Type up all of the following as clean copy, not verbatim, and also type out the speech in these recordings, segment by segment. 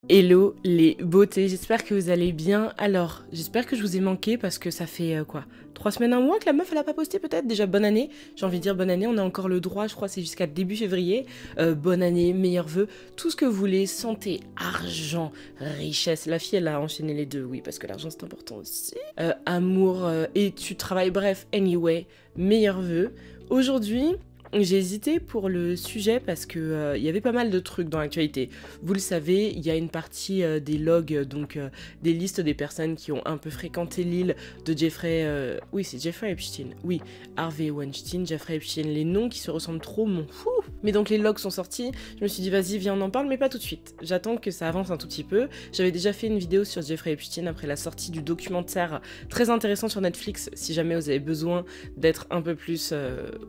Hello les beautés, j'espère que vous allez bien. Alors, j'espère que je vous ai manqué parce que ça fait quoi 3 semaines, un mois que la meuf elle a pas posté peut-être. Déjà bonne année, j'ai envie de dire bonne année, on a encore le droit, je crois c'est jusqu'à début février. Bonne année, meilleurs vœux, tout ce que vous voulez, santé, argent, richesse. La fille elle a enchaîné les deux, oui parce que l'argent c'est important aussi. Amour et tu travailles, bref, anyway, meilleurs vœux. Aujourd'hui... j'ai hésité pour le sujet parce que y avait pas mal de trucs dans l'actualité. Vous le savez, il y a une partie des logs, donc des listes des personnes qui ont un peu fréquenté l'île de Jeffrey... oui, c'est Jeffrey Epstein. Oui, Harvey Weinstein, Jeffrey Epstein. Les noms qui se ressemblent trop, mon fou. Mais donc les logs sont sortis. Je me suis dit, vas-y, viens, on en parle, mais pas tout de suite. J'attends que ça avance un tout petit peu. J'avais déjà fait une vidéo sur Jeffrey Epstein après la sortie du documentaire très intéressant sur Netflix. Si jamais vous avez besoin d'être un peu plus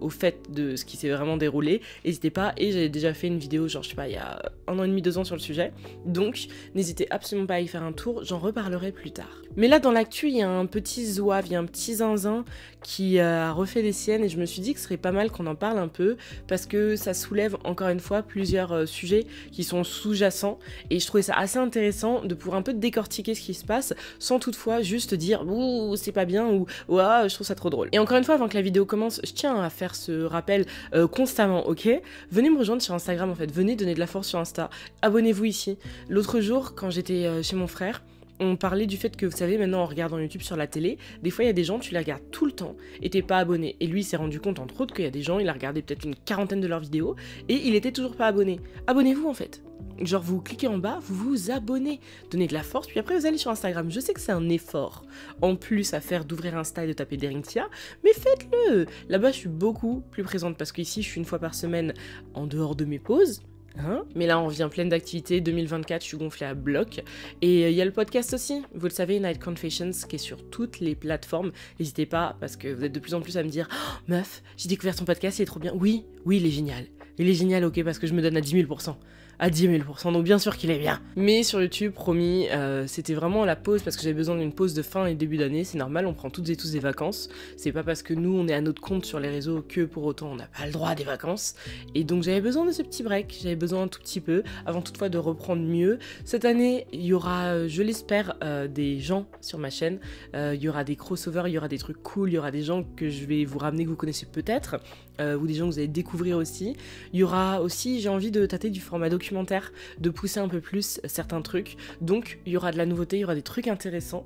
au fait de ce qui s'est vraiment déroulé, n'hésitez pas. Et j'avais déjà fait une vidéo genre je sais pas il y a 1 an et demi, 2 ans sur le sujet, donc n'hésitez absolument pas à y faire un tour, j'en reparlerai plus tard. Mais là dans l'actu il y a un petit zouave, il y a un petit zinzin qui a refait des siennes et je me suis dit que ce serait pas mal qu'on en parle un peu parce que ça soulève encore une fois plusieurs sujets qui sont sous-jacents et je trouvais ça assez intéressant de pouvoir un peu décortiquer ce qui se passe sans toutefois juste dire ouh c'est pas bien ou ouah je trouve ça trop drôle. Et encore une fois avant que la vidéo commence, je tiens à faire ce rappel constamment, ok? Venez me rejoindre sur Instagram en fait, venez donner de la force sur Insta, abonnez-vous ici. L'autre jour quand j'étais chez mon frère, on parlait du fait que, vous savez, maintenant en regardant YouTube sur la télé, des fois il y a des gens, tu les regardes tout le temps et t'es pas abonné. Et lui il s'est rendu compte entre autres qu'il y a des gens, il a regardé peut-être une 40aine de leurs vidéos et il était toujours pas abonné. Abonnez-vous en fait. Genre vous cliquez en bas, vous vous abonnez, donnez de la force, puis après vous allez sur Instagram. Je sais que c'est un effort en plus à faire d'ouvrir Insta et de taper Derinthia, mais faites-le. Là-bas je suis beaucoup plus présente parce qu'ici je suis une fois par semaine en dehors de mes pauses. Hein, mais là on vient pleine d'activités, 2024 je suis gonflée à bloc et il y a le podcast aussi, vous le savez, Night Confessions qui est sur toutes les plateformes, n'hésitez pas parce que vous êtes de plus en plus à me dire oh, meuf j'ai découvert ton podcast il est trop bien, oui il est génial ok parce que je me donne à 10 000%, à 10 000%, donc bien sûr qu'il est bien. Mais sur YouTube, promis, c'était vraiment la pause parce que j'avais besoin d'une pause de fin et début d'année, c'est normal, on prend toutes et tous des vacances. C'est pas parce que nous, on est à notre compte sur les réseaux que pour autant on n'a pas le droit à des vacances. Et donc j'avais besoin de ce petit break, j'avais besoin un tout petit peu, avant toutefois de reprendre mieux. Cette année, il y aura, je l'espère, des gens sur ma chaîne, il y aura des crossovers, il y aura des trucs cool, il y aura des gens que je vais vous ramener que vous connaissez peut-être, ou des gens que vous allez découvrir aussi. Il y aura aussi, j'ai envie de tâter du format documentaire, de pousser un peu plus certains trucs, donc il y aura de la nouveauté, il y aura des trucs intéressants,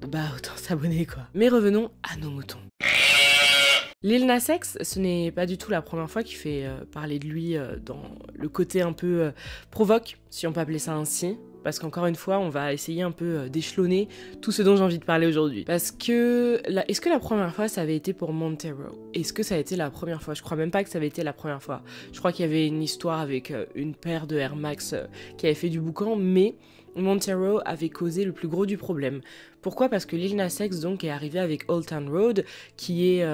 bah autant s'abonner quoi. Mais revenons à nos moutons. Lil Nas X, ce n'est pas du tout la première fois qu'il fait parler de lui dans le côté un peu provoque, si on peut appeler ça ainsi. Parce qu'encore une fois, on va essayer un peu d'échelonner tout ce dont j'ai envie de parler aujourd'hui. Parce que, est-ce que la première fois, ça avait été pour Montero? Est-ce que ça a été la première fois? Je crois même pas que ça avait été la première fois. Je crois qu'il y avait une histoire avec une paire de Air Max qui avait fait du boucan, mais Montero avait causé le plus gros du problème. Pourquoi? Parce que Lil Nas X donc est arrivé avec Old Town Road, qui est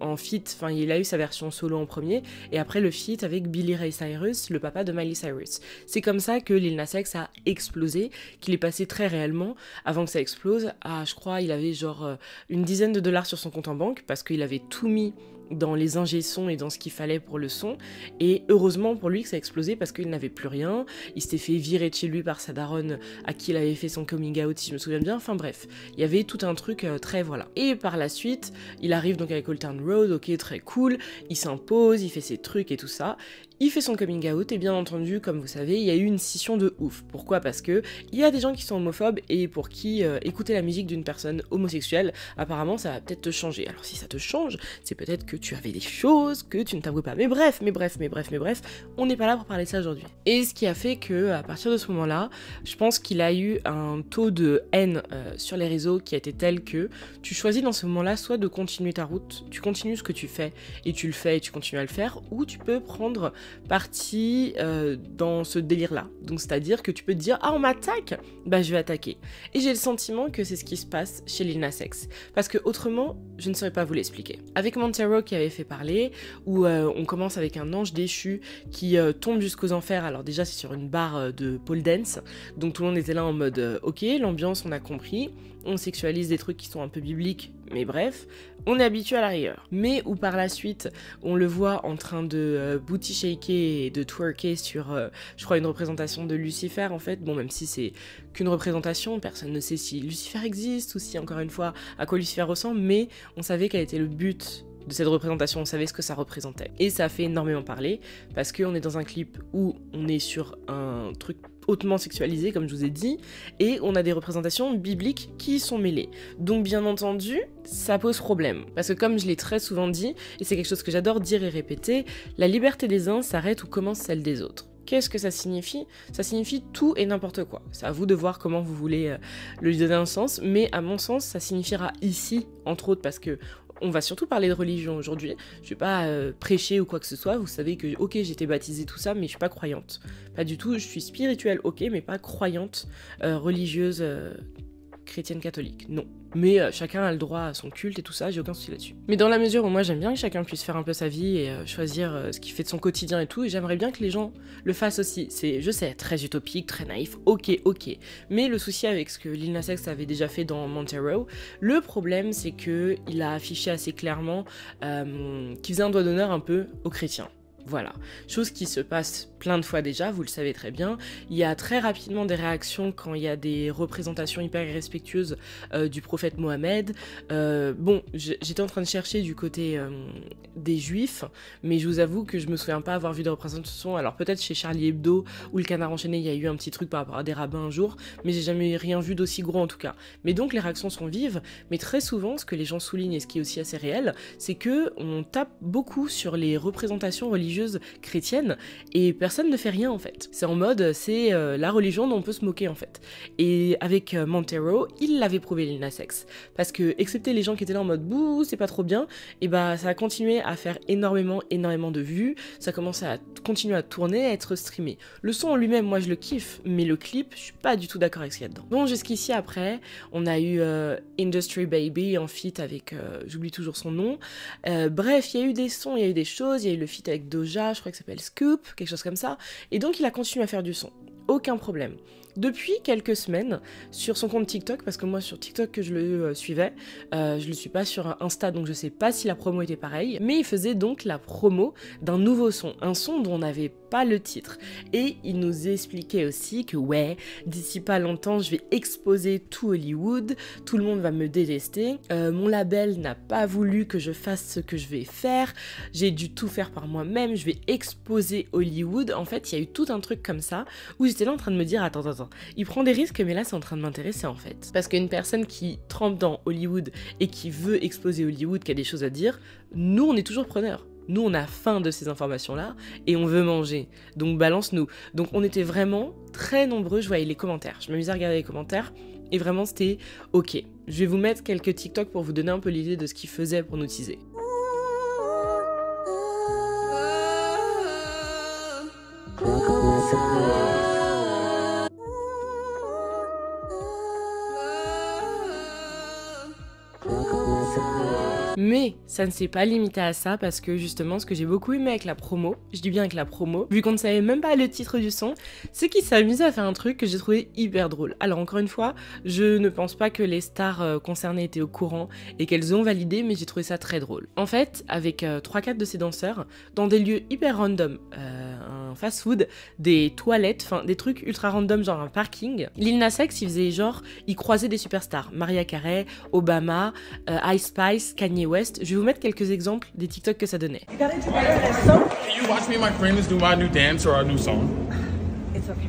en feat, enfin il a eu sa version solo en premier, et après le feat avec Billy Ray Cyrus, le papa de Miley Cyrus. C'est comme ça que Lil Nas X a explosé, qu'il est passé très réellement, avant que ça explose, à je crois il avait genre une dizaine de dollars sur son compte en banque, parce qu'il avait tout mis dans les ingé-sons et dans ce qu'il fallait pour le son, et heureusement pour lui que ça a explosé parce qu'il n'avait plus rien, il s'était fait virer de chez lui par sa daronne à qui il avait fait son coming out si je me souviens bien, enfin bref, il y avait tout un truc très voilà. Et par la suite, il arrive donc avec Old Town Road, ok très cool, il s'impose, il fait ses trucs et tout ça, il fait son coming out et bien entendu, comme vous savez, il y a eu une scission de ouf. Pourquoi? Parce que il y a des gens qui sont homophobes et pour qui écouter la musique d'une personne homosexuelle, apparemment ça va peut-être te changer. Alors si ça te change, c'est peut-être que tu avais des choses que tu ne t'avoues pas. Mais bref, on n'est pas là pour parler de ça aujourd'hui. Et ce qui a fait que à partir de ce moment-là, je pense qu'il a eu un taux de haine sur les réseaux qui a été tel que tu choisis dans ce moment-là soit de continuer ta route, tu continues ce que tu fais et tu le fais et tu continues à le faire, ou tu peux prendre partie dans ce délire-là. Donc c'est-à-dire que tu peux te dire « Ah, on m'attaque ! Bah je vais attaquer. » Et j'ai le sentiment que c'est ce qui se passe chez Lil Nas X. Parce que autrement, je ne saurais pas vous l'expliquer. Avec Montero qui avait fait parler, où on commence avec un ange déchu qui tombe jusqu'aux enfers. Alors déjà c'est sur une barre de pole dance, donc tout le monde était là en mode ok, l'ambiance on a compris, on sexualise des trucs qui sont un peu bibliques, mais bref, on est habitué à la rigueur. Mais où par la suite, on le voit en train de booty shaker et de twerker sur, je crois, une représentation de Lucifer en fait. Bon, même si c'est qu'une représentation, personne ne sait si Lucifer existe ou si, encore une fois, à quoi Lucifer ressemble, mais on savait quel était le but de cette représentation, on savait ce que ça représentait. Et ça a fait énormément parler, parce qu'on est dans un clip où on est sur un truc hautement sexualisé, comme je vous ai dit, et on a des représentations bibliques qui sont mêlées. Donc bien entendu, ça pose problème. Parce que comme je l'ai très souvent dit, et c'est quelque chose que j'adore dire et répéter, la liberté des uns s'arrête où commence celle des autres. Qu'est-ce que ça signifie? Ça signifie tout et n'importe quoi. C'est à vous de voir comment vous voulez le lui donner un sens, mais à mon sens, ça signifiera ici, entre autres, parce que on va surtout parler de religion aujourd'hui. Je vais pas prêcher ou quoi que ce soit. Vous savez que, ok, j'ai été baptisée, tout ça, mais je suis pas croyante. Pas du tout. Je suis spirituelle, ok, mais pas croyante, religieuse, chrétienne catholique. Non. Mais chacun a le droit à son culte et tout ça, j'ai aucun souci là-dessus. Mais dans la mesure où moi j'aime bien que chacun puisse faire un peu sa vie et choisir ce qu'il fait de son quotidien et tout, et j'aimerais bien que les gens le fassent aussi. C'est, je sais, très utopique, très naïf, ok. Mais le souci avec ce que Lil Nas X avait déjà fait dans Montero, le problème c'est que il a affiché assez clairement qu'il faisait un doigt d'honneur un peu aux chrétiens. Voilà, chose qui se passe plein de fois déjà, vous le savez très bien. Il y a très rapidement des réactions quand il y a des représentations hyper irrespectueuses du prophète Mohammed. Bon, j'étais en train de chercher du côté des juifs, mais je vous avoue que je me souviens pas avoir vu de représentation. Alors peut-être chez Charlie Hebdo ou le Canard enchaîné, il y a eu un petit truc par rapport à des rabbins un jour, mais j'ai jamais rien vu d'aussi gros en tout cas. Mais donc les réactions sont vives, mais très souvent, ce que les gens soulignent et ce qui est aussi assez réel, c'est que on tape beaucoup sur les représentations religieuses chrétiennes et personne ne fait rien en fait. C'est en mode, c'est la religion dont on peut se moquer en fait. Et avec Montero, il l'avait prouvé Lil Nas X. Parce que, excepté les gens qui étaient là en mode bouh, c'est pas trop bien, et bah ça a continué à faire énormément de vues, ça a commencé à continuer à tourner, à être streamé. Le son en lui-même, moi je le kiffe, mais le clip, je suis pas du tout d'accord avec ce qu'il y a dedans. Bon, jusqu'ici après, on a eu Industry Baby en feat avec, j'oublie toujours son nom. Bref, il y a eu des sons, il y a eu des choses, il y a eu le feat avec Doja, je crois que ça s'appelle Scoop, quelque chose comme ça. Et donc il a continué à faire du son. Aucun problème. Depuis quelques semaines, sur son compte TikTok, parce que moi sur TikTok que je le suivais, je le suis pas sur Insta, donc je sais pas si la promo était pareille, mais il faisait donc la promo d'un nouveau son, un son dont on n'avait pas le titre. Et il nous expliquait aussi que ouais, d'ici pas longtemps, je vais exposer tout Hollywood, tout le monde va me détester, mon label n'a pas voulu que je fasse ce que je vais faire, j'ai dû tout faire par moi-même, je vais exposer Hollywood. En fait, il y a eu tout un truc comme ça, où j'étais là en train de me dire, attends, il prend des risques, mais là c'est en train de m'intéresser en fait. Parce qu'une personne qui trempe dans Hollywood et qui veut exposer Hollywood, qui a des choses à dire, nous on est toujours preneurs. Nous on a faim de ces informations-là et on veut manger. Donc balance-nous. Donc on était vraiment très nombreux, je voyais les commentaires. Je m'amusais à regarder les commentaires et vraiment c'était ok. Je vais vous mettre quelques TikTok pour vous donner un peu l'idée de ce qu'il faisait pour nous teaser. Mais ça ne s'est pas limité à ça parce que justement ce que j'ai beaucoup aimé avec la promo, je dis bien avec la promo, vu qu'on ne savait même pas le titre du son, c'est qu'il s'est amusé à faire un truc que j'ai trouvé hyper drôle. Alors encore une fois, je ne pense pas que les stars concernées étaient au courant et qu'elles ont validé, mais j'ai trouvé ça très drôle. En fait, avec 3-4 de ces danseurs, dans des lieux hyper random, un fast-food, des toilettes, enfin des trucs ultra random genre un parking, Lil Nas X il faisait genre, il croisait des superstars, Mariah Carey, Obama, Ice Spice, Kanye West. Je vais vous mettre quelques exemples des TikTok que ça donnait. Can you watch me and my friends do my new dance or our new song? It's okay.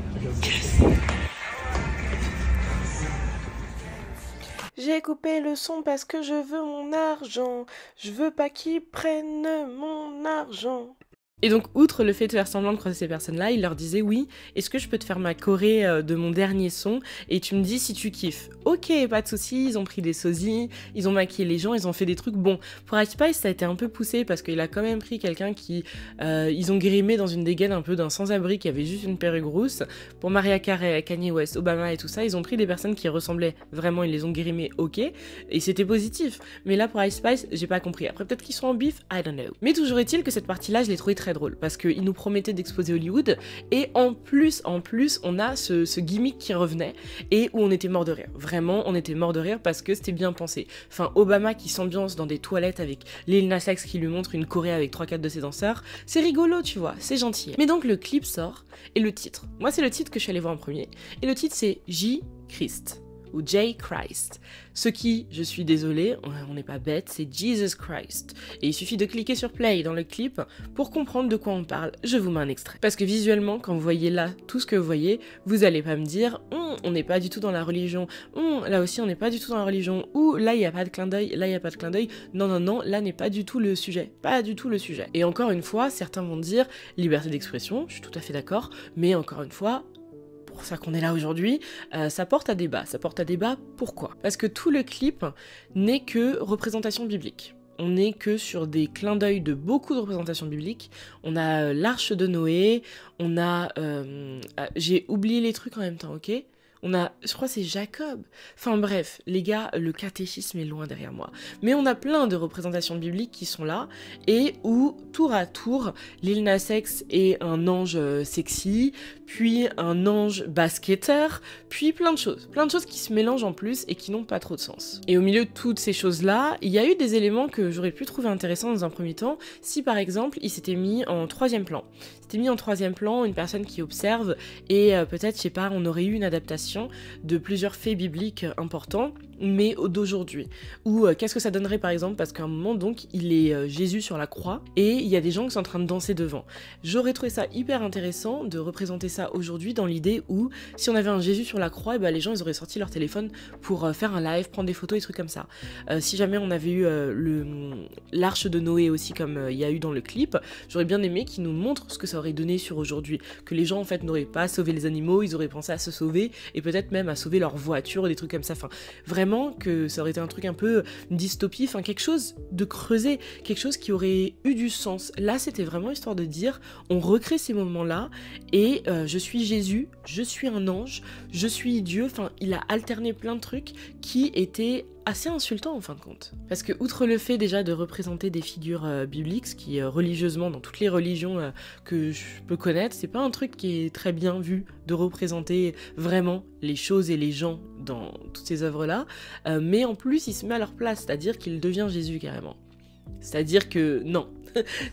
J'ai coupé le son parce que je veux mon argent. Je veux pas qu'ils prennent mon argent. Et donc, outre le fait de faire semblant de croiser ces personnes-là, il leur disait « Oui, est-ce que je peux te faire ma choré de mon dernier son et tu me dis si tu kiffes ?» ok, pas de soucis, ils ont pris des sosies, ils ont maquillé les gens, ils ont fait des trucs. Bon, pour Ice Spice, ça a été un peu poussé parce qu'il a quand même pris quelqu'un qui... ils ont grimé dans une dégaine un peu d'un sans-abri qui avait juste une perruque rousse. Pour Mariah Carey, Kanye West, Obama et tout ça, ils ont pris des personnes qui ressemblaient vraiment, ils les ont grimés, ok, et c'était positif. Mais là, pour Ice Spice, j'ai pas compris. Après, peut-être qu'ils sont en bif, I don't know. Mais toujours est-il que cette partie-là, je l'ai trouvée très drôle parce qu'ils nous promettaient d'exposer Hollywood et en plus, on a ce gimmick qui revenait et où on était mort de rire. Vraiment, on était mort de rire parce que c'était bien pensé. Enfin, Obama qui s'ambiance dans des toilettes avec Lil Nas X qui lui montre une choré avec 3-4 de ses danseurs, c'est rigolo, tu vois, c'est gentil. Mais donc le clip sort et le titre. Moi, c'est le titre que je suis allée voir en premier. Et le titre, c'est J. Christ. Ou J. Christ. Ce qui, je suis désolée, on n'est pas bête, c'est Jesus Christ. Et il suffit de cliquer sur play dans le clip pour comprendre de quoi on parle. Je vous mets un extrait. Parce que visuellement, quand vous voyez là tout ce que vous voyez, vous allez pas me dire on n'est pas du tout dans la religion, là aussi on n'est pas du tout dans la religion, ou là il n'y a pas de clin d'œil, là il n'y a pas de clin d'œil. Non, non, non, là n'est pas du tout le sujet. Pas du tout le sujet. Et encore une fois, certains vont dire liberté d'expression, je suis tout à fait d'accord, mais encore une fois, pour ça qu'on est là aujourd'hui, ça porte à débat. Ça porte à débat, pourquoi? Parce que tout le clip n'est que représentation biblique. On n'est que sur des clins d'œil de beaucoup de représentations bibliques. On a l'arche de Noé, on a... j'ai oublié les trucs en même temps, ok? On a, je crois que c'est Jacob. Enfin bref, les gars, le catéchisme est loin derrière moi. Mais on a plein de représentations bibliques qui sont là et où, tour à tour, Lil Nas X est un ange sexy, puis un ange basketteur, puis plein de choses qui se mélangent en plus et qui n'ont pas trop de sens. Et au milieu de toutes ces choses-là, il y a eu des éléments que j'aurais pu trouver intéressants dans un premier temps, si par exemple, il s'était mis en troisième plan. C'était mis en troisième plan, une personne qui observe et peut-être, je sais pas, on aurait eu une adaptation de plusieurs faits bibliques importants, mais d'aujourd'hui. Ou qu'est-ce que ça donnerait par exemple, parce qu'à un moment donc il est Jésus sur la croix et il y a des gens qui sont en train de danser devant. J'aurais trouvé ça hyper intéressant de représenter ça aujourd'hui dans l'idée où si on avait un Jésus sur la croix, et ben, les gens ils auraient sorti leur téléphone pour faire un live, prendre des photos et trucs comme ça. Si jamais on avait eu l'arche de Noé aussi comme il y a eu dans le clip, j'aurais bien aimé qu'ils nous montrent ce que ça aurait donné sur aujourd'hui, que les gens en fait n'auraient pas sauvé les animaux, ils auraient pensé à se sauver et peut-être même à sauver leur voiture, des trucs comme ça. Enfin, vraiment que ça aurait été un truc un peu une dystopie, enfin quelque chose de creusé, quelque chose qui aurait eu du sens. Là, c'était vraiment histoire de dire, on recrée ces moments-là et je suis Jésus, je suis un ange, je suis Dieu. Enfin, il a alterné plein de trucs qui étaient assez insultant en fin de compte. Parce que outre le fait déjà de représenter des figures bibliques, ce qui religieusement dans toutes les religions que je peux connaître, c'est pas un truc qui est très bien vu de représenter vraiment les choses et les gens dans toutes ces œuvres-là, mais en plus il se met à leur place, c'est-à-dire qu'il devient Jésus carrément. C'est-à-dire que non,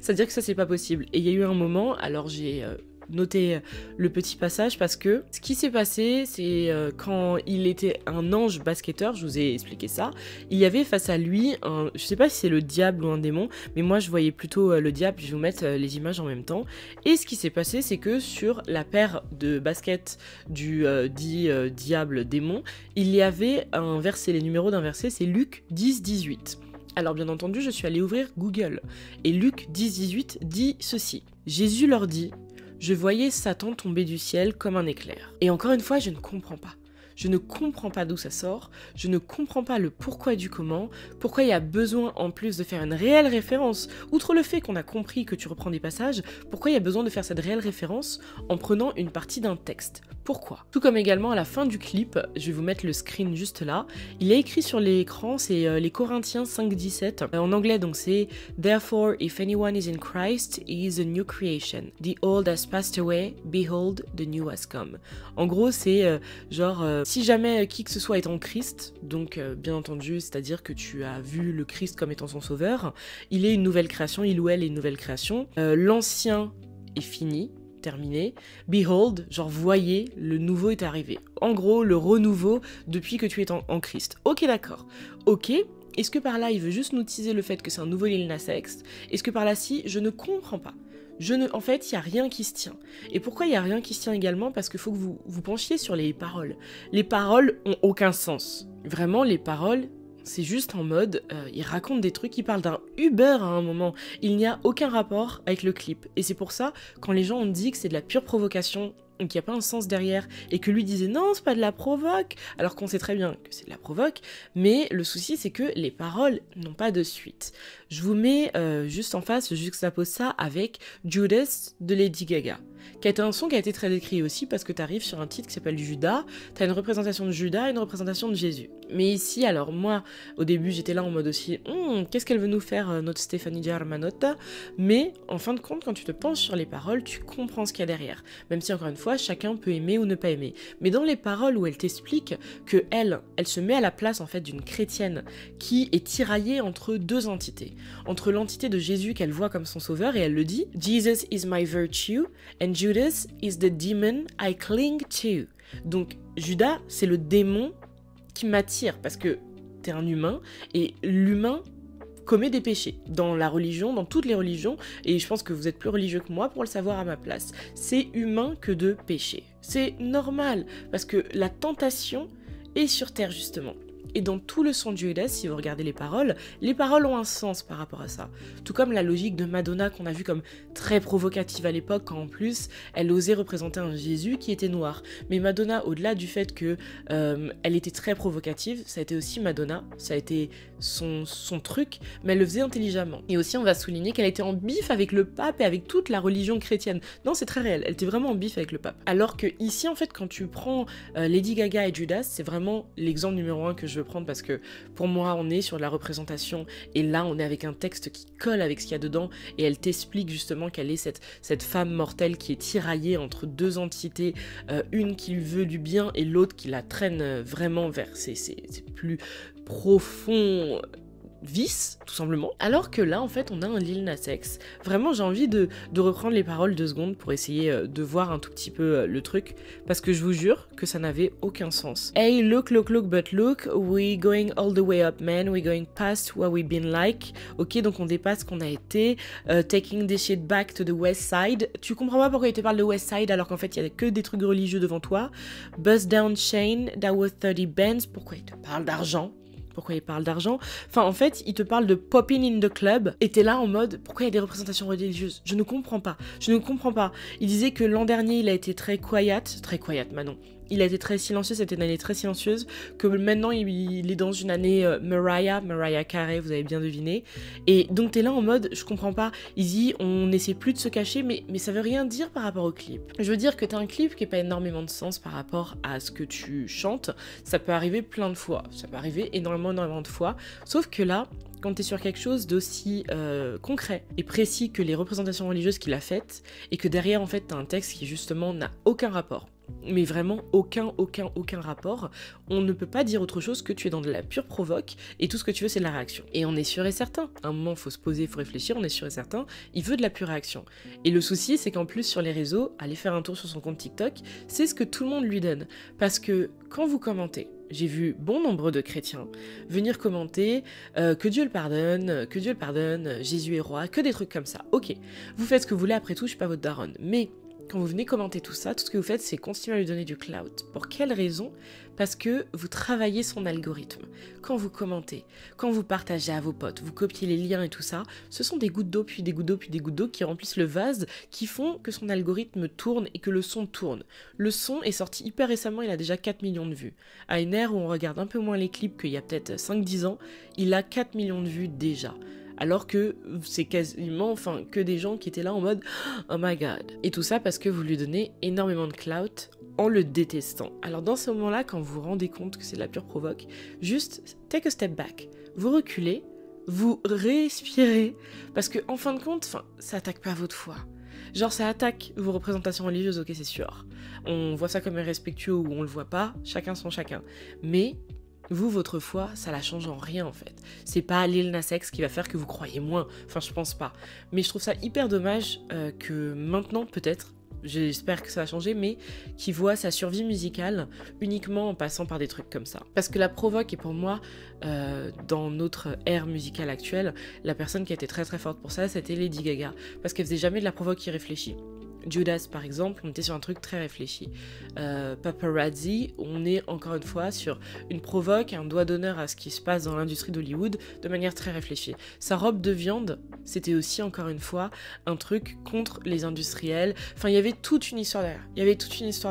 c'est-à-dire que ça c'est pas possible. Et il y a eu un moment, alors j'ai... noter le petit passage parce que ce qui s'est passé, c'est quand il était un ange basketteur, je vous ai expliqué ça, il y avait face à lui un, je sais pas si c'est le diable ou un démon, mais moi je voyais plutôt le diable, je vais vous mettre les images en même temps, et ce qui s'est passé c'est que sur la paire de basket du dit diable démon, il y avait un verset, les numéros d'un verset, c'est Luc 10-18. Alors bien entendu, je suis allée ouvrir Google, et Luc 10-18 dit ceci. Jésus leur dit: je voyais Satan tomber du ciel comme un éclair. Et encore une fois, je ne comprends pas. Je ne comprends pas d'où ça sort, je ne comprends pas le pourquoi du comment, pourquoi il y a besoin en plus de faire une réelle référence, outre le fait qu'on a compris que tu reprends des passages, pourquoi il y a besoin de faire cette réelle référence en prenant une partie d'un texte. Pourquoi? Tout comme également à la fin du clip, je vais vous mettre le screen juste là, il est écrit sur l'écran, c'est les Corinthiens 5:17, en anglais donc c'est « Therefore, if anyone is in Christ, he is a new creation. The old has passed away, behold, the new has come. » En gros, c'est si jamais qui que ce soit est en Christ, donc bien entendu, c'est-à-dire que tu as vu le Christ comme étant son sauveur, il est une nouvelle création, il ou elle est une nouvelle création, l'ancien est fini, terminé, behold, genre voyez, le nouveau est arrivé. En gros, le renouveau depuis que tu es en Christ. Ok, d'accord. Ok, est-ce que par là, il veut juste nous teaser le fait que c'est un nouveau Lil Nas X? Est-ce que par là, si, je ne comprends pas. En fait, il n'y a rien qui se tient. Et pourquoi il n'y a rien qui se tient également? Parce qu'il faut que vous penchiez sur les paroles. Les paroles ont aucun sens. Vraiment, les paroles, c'est juste en mode, il raconte des trucs, il parle d'un Uber à un moment. Il n'y a aucun rapport avec le clip. Et c'est pour ça, quand les gens ont dit que c'est de la pure provocation, qu'il n'y a pas un sens derrière, et que lui disait non, c'est pas de la provoque, alors qu'on sait très bien que c'est de la provoque, mais le souci c'est que les paroles n'ont pas de suite. Je vous mets juste en face, je juxtapose ça avec Judas de Lady Gaga, qui a été un son qui a été très décrit aussi, parce que tu arrives sur un titre qui s'appelle Judas, tu as une représentation de Judas et une représentation de Jésus. Mais ici, alors moi, au début j'étais là en mode aussi, qu'est-ce qu'elle veut nous faire notre Stefani Germanotta, mais en fin de compte, quand tu te penches sur les paroles, tu comprends ce qu'il y a derrière. Même si encore une fois, chacun peut aimer ou ne pas aimer. Mais dans les paroles où elle t'explique que elle se met à la place en fait d'une chrétienne qui est tiraillée entre deux entités. Entre l'entité de Jésus qu'elle voit comme son sauveur, et elle le dit, Jesus is my virtue and Judas is the demon I cling to. Donc Judas, c'est le démon qui m'attire parce que t'es un humain et l'humain commet des péchés dans la religion, dans toutes les religions, et je pense que vous êtes plus religieux que moi pour le savoir à ma place. C'est humain que de pécher. C'est normal, parce que la tentation est sur terre justement. Et dans tout le son de Judas, si vous regardez les paroles ont un sens par rapport à ça. Tout comme la logique de Madonna qu'on a vue comme très provocative à l'époque, quand en plus, elle osait représenter un Jésus qui était noir. Mais Madonna, au-delà du fait que elle était très provocative, ça a été aussi Madonna, ça a été son truc, mais elle le faisait intelligemment. Et aussi, on va souligner qu'elle était en bif avec le pape et avec toute la religion chrétienne. Non, c'est très réel, elle était vraiment en bif avec le pape. Alors que ici, en fait, quand tu prends Lady Gaga et Judas, c'est vraiment l'exemple numéro 1 que je veux prendre, parce que pour moi on est sur de la représentation et là on est avec un texte qui colle avec ce qu'il y a dedans, et elle t'explique justement qu'elle est cette femme mortelle qui est tiraillée entre deux entités, une qui lui veut du bien et l'autre qui la traîne vraiment vers ses plus profonds vice, tout simplement. Alors que là, en fait, on a un Lil Nas X. Vraiment, j'ai envie de reprendre les paroles 2 secondes pour essayer de voir un tout petit peu le truc, parce que je vous jure que ça n'avait aucun sens. Hey, look, but look, we going all the way up, man, we going past what we been like. Ok, donc on dépasse ce qu'on a été, taking this shit back to the west side. Tu comprends pas pourquoi il te parle de west side alors qu'en fait, il y a que des trucs religieux devant toi. Bust down chain, that was 30 bands. Pourquoi il te parle d'argent? Pourquoi il parle d'argent? Enfin, en fait, il te parle de popping in the club, et t'es là en mode, pourquoi il y a des représentations religieuses? Je ne comprends pas. Il disait que l'an dernier, il a été très quiet, Manon. Il a été très silencieux, c'était une année très silencieuse, que maintenant il est dans une année Mariah Carey, vous avez bien deviné. Et donc t'es là en mode, je comprends pas, il dit on n'essaie plus de se cacher, mais ça veut rien dire par rapport au clip. Je veux dire que t'as un clip qui n'a pas énormément de sens par rapport à ce que tu chantes, ça peut arriver plein de fois, ça peut arriver énormément de fois, sauf que là, quand t'es sur quelque chose d'aussi concret et précis que les représentations religieuses qu'il a faites, et que derrière en fait t'as un texte qui justement n'a aucun rapport, mais vraiment aucun rapport, on ne peut pas dire autre chose que tu es dans de la pure provoque et tout ce que tu veux c'est de la réaction. Et on est sûr et certain, à un moment faut se poser, faut réfléchir, on est sûr et certain, il veut de la pure réaction. Et le souci c'est qu'en plus sur les réseaux, aller faire un tour sur son compte TikTok, c'est ce que tout le monde lui donne. Parce que quand vous commentez, j'ai vu bon nombre de chrétiens venir commenter que Dieu le pardonne, Jésus est roi, que des trucs comme ça. Ok, vous faites ce que vous voulez, après tout, je suis pas votre daronne. Mais quand vous venez commenter tout ça, tout ce que vous faites, c'est continuer à lui donner du clout. Pour quelle raison? Parce que vous travaillez son algorithme. Quand vous commentez, quand vous partagez à vos potes, vous copiez les liens et tout ça, ce sont des gouttes d'eau, puis des gouttes d'eau, puis des gouttes d'eau qui remplissent le vase, qui font que son algorithme tourne et que le son tourne. Le son est sorti hyper récemment, il a déjà 4 millions de vues. À une ère où on regarde un peu moins les clips qu'il y a peut-être 5-10 ans, il a 4 millions de vues déjà. Alors que c'est quasiment que des gens qui étaient là en mode « Oh my god ». Et tout ça parce que vous lui donnez énormément de clout en le détestant. Alors dans ce moment-là, quand vous vous rendez compte que c'est de la pure provoque, juste take a step back. Vous reculez, vous respirez, parce que en fin de compte, ça attaque pas votre foi. Genre ça attaque vos représentations religieuses, ok c'est sûr. On voit ça comme irrespectueux ou on le voit pas, chacun son chacun. Mais vous, votre foi, ça la change en rien en fait. C'est pas Lil Nas X qui va faire que vous croyez moins, je pense pas. Mais je trouve ça hyper dommage que maintenant peut-être, j'espère que ça va changer, mais qui voit sa survie musicale uniquement en passant par des trucs comme ça. Parce que la provoque est pour moi, dans notre ère musicale actuelle, la personne qui a été très très forte pour ça, c'était Lady Gaga. Parce qu'elle faisait jamais de la provoque irréfléchie. Judas par exemple, on était sur un truc très réfléchi. Paparazzi, on est encore une fois sur une provoque, un doigt d'honneur à ce qui se passe dans l'industrie d'Hollywood de manière très réfléchie. Sa robe de viande, c'était aussi, encore une fois, un truc contre les industriels. Enfin, il y avait toute une histoire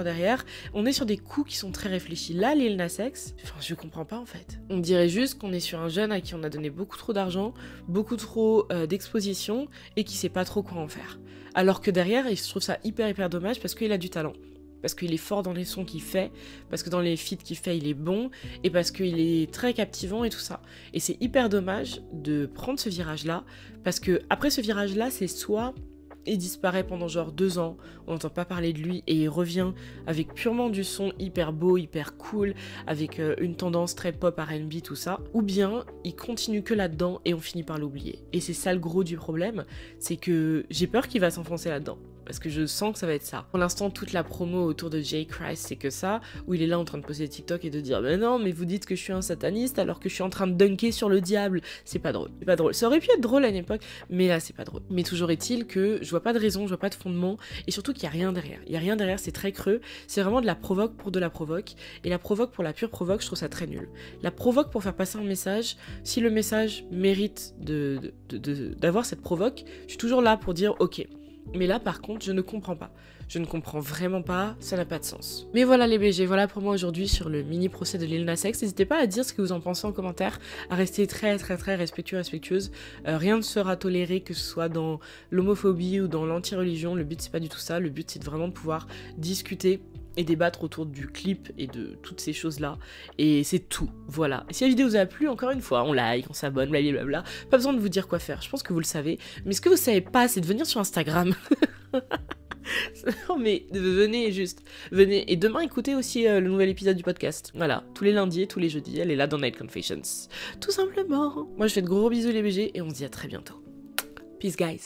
derrière. On est sur des coups qui sont très réfléchis. Là, Lil Nas X, enfin, je comprends pas en fait. On dirait juste qu'on est sur un jeune à qui on a donné beaucoup trop d'argent, beaucoup trop d'exposition et qui sait pas trop quoi en faire. Alors que derrière, je trouve ça hyper dommage parce qu'il a du talent. Parce qu'il est fort dans les sons qu'il fait, parce que dans les feats qu'il fait, il est bon, et parce qu'il est très captivant et tout ça. Et c'est hyper dommage de prendre ce virage-là, parce que après ce virage-là, c'est soit il disparaît pendant genre 2 ans, on n'entend pas parler de lui, et il revient avec purement du son hyper beau, hyper cool, avec une tendance très pop, R&B, tout ça, ou bien il continue que là-dedans et on finit par l'oublier. Et c'est ça le gros du problème, c'est que j'ai peur qu'il va s'enfoncer là-dedans. Parce que je sens que ça va être ça. Pour l'instant, toute la promo autour de Jay Christ, c'est que ça, où il est là en train de poster TikTok et de dire « Mais non, mais vous dites que je suis un sataniste alors que je suis en train de dunker sur le diable. » C'est pas drôle. C'est pas drôle. Ça aurait pu être drôle à une époque, mais là, c'est pas drôle. Mais toujours est-il que je vois pas de raison, je vois pas de fondement, et surtout qu'il y a rien derrière. Il y a rien derrière, c'est très creux. C'est vraiment de la provoque pour de la provoque. Et la provoque pour la pure provoque, je trouve ça très nul. La provoque pour faire passer un message, si le message mérite d'avoir cette provoque, je suis toujours là pour dire « Ok ». Mais là, par contre, je ne comprends pas. Je ne comprends vraiment pas, ça n'a pas de sens. Mais voilà les BG, voilà pour moi aujourd'hui sur le mini procès de Lil Nas X. N'hésitez pas à dire ce que vous en pensez en commentaire, à rester très respectueuse. Rien ne sera toléré, que ce soit dans l'homophobie ou dans l'anti-religion. Le but, c'est pas du tout ça. Le but, c'est vraiment de pouvoir discuter et débattre autour du clip et de toutes ces choses-là. Et c'est tout, voilà. Et si la vidéo vous a plu, encore une fois, on like, on s'abonne, blablabla. Pas besoin de vous dire quoi faire, je pense que vous le savez. Mais ce que vous savez pas, c'est de venir sur Instagram. Non mais venez juste, venez. Et demain écoutez aussi le nouvel épisode du podcast. Voilà, tous les lundis et tous les jeudis, elle est là dans Night Confessions. Tout simplement. Moi je fais de gros bisous les BG et on se dit à très bientôt. Peace guys.